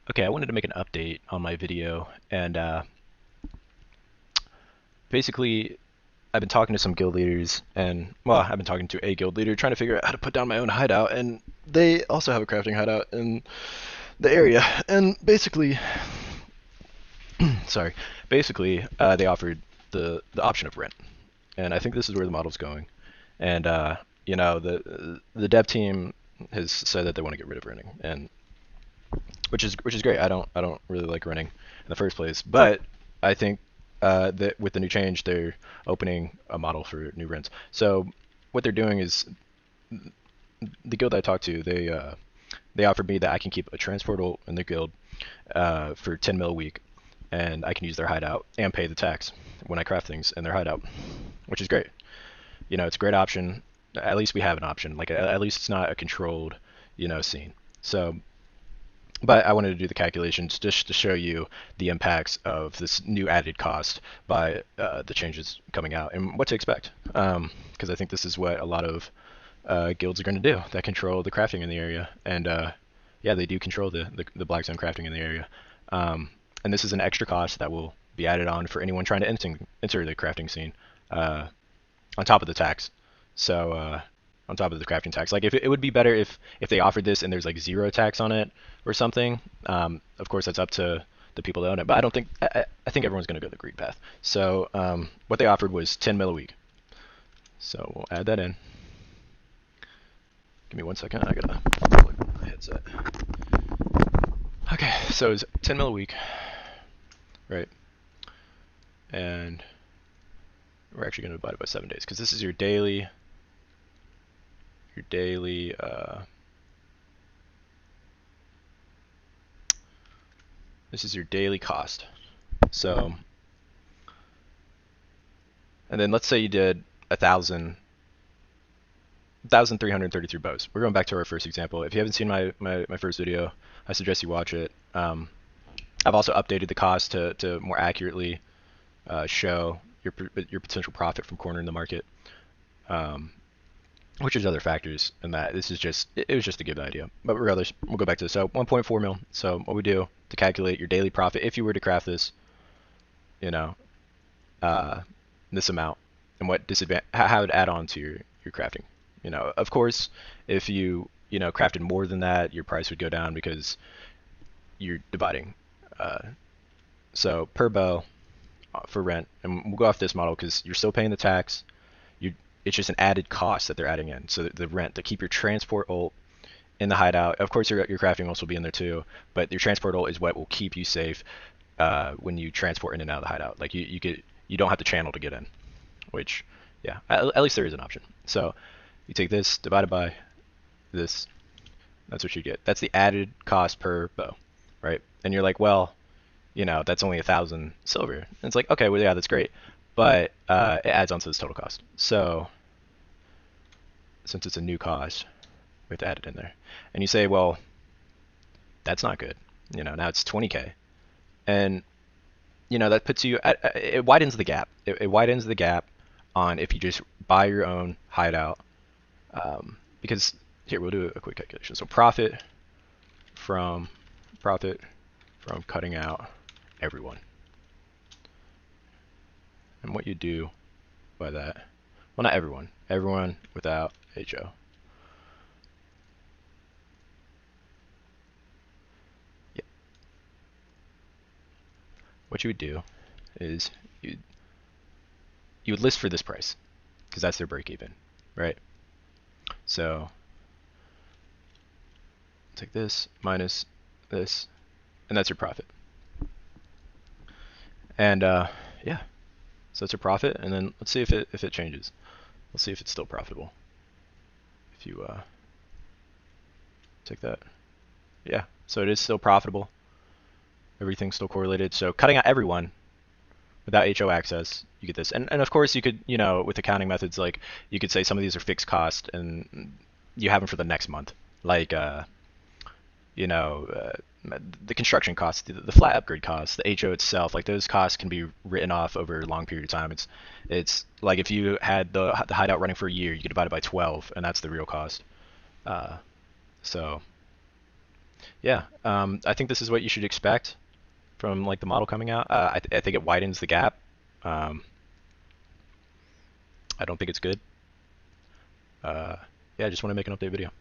Okay, I wanted to make an update on my video, and basically, I've been talking to some guild leaders, and well, I've been talking to a guild leader trying to figure out how to put down my own hideout, and they also have a crafting hideout in the area, and basically, sorry, basically, they offered the option of rent, and I think this is where the model's going, and the dev team has said that they want to get rid of renting, and which is great. I don't really like running in the first place, but I think that with the new change, they're opening a model for new rents. So what they're doing is the guild I talked to, they offered me that I can keep a transportal in the guild for 10 mil a week, and I can use their hideout and pay the tax when I craft things in their hideout, which is great. It's a great option. At least we have an option. Like at least it's not a controlled, scene. So but I wanted to do the calculations just to show you the impacts of this new added cost by the changes coming out and what to expect. Because I think this is what a lot of guilds are going to do that control the crafting in the area. And yeah, they do control the blackstone crafting in the area. And this is an extra cost that will be added on for anyone trying to enter the crafting scene on top of the tax. So on top of the crafting tax. Like if it would be better if they offered this and there's like zero tax on it or something. Of course, that's up to the people that own it. But I don't think I think everyone's going to go the greed path. So what they offered was 10 mil a week. So we'll add that in. Give me 1 second. I gotta plug my headset. Okay, so it's 10 mil a week, right? And we're actually going to divide it by 7 days because this is your daily this is your daily cost. So, and then let's say you did 1,333 bows. We're going back to our first example. If you haven't seen my first video, I suggest you watch it. I've also updated the cost to more accurately show your potential profit from cornering the market, which is other factors, and that this is just it was just to give the idea. But regardless, we'll go back to this. So 1.4 mil. So what we do to calculate your daily profit if you were to craft this, you know, this amount, and what how it would add on to your crafting. Of course, if you crafted more than that, your price would go down because you're dividing. So per bow for rent, and we'll go off this model because you're still paying the tax. It's just an added cost that they're adding in. So the rent to keep your transport ult in the hideout. Of course, your crafting ult will be in there too, but your transport ult is what will keep you safe when you transport in and out of the hideout. Like you don't have to channel to get in, which yeah, at least there is an option. So you take this divided by this. That's what you get. That's the added cost per bow, right? And you're like, well, that's only 1,000 silver. And it's like, okay, well, yeah, that's great, but it adds on to this total cost. So since it's a new cost, we have to add it in there. And you say, well, that's not good. Now it's 20k, and that puts you at it widens the gap. It widens the gap on if you just buy your own hideout. Because here we'll do a quick calculation. So from profit from cutting out everyone. And what you do by that, well, not everyone without HO. Yeah. What you would do is you would list for this price because that's their break even, right? So take this minus this, and that's your profit. And yeah, so that's your profit. And then let's see if it changes. Let's see if it's still profitable. If you take that, yeah, so it is still profitable. Everything's still correlated. So cutting out everyone without HO access, you get this. And of course you could, with accounting methods, like you could say some of these are fixed cost and you have them for the next month. Like, the construction costs, the flat upgrade costs, the HO itself, like those costs can be written off over a long period of time. It's like if you had the hideout running for a year, you could divide it by 12, and that's the real cost. So Yeah, I think this is what you should expect from like the model coming out. I think it widens the gap. Um, I don't think it's good. Uh, yeah, I just want to make an update video.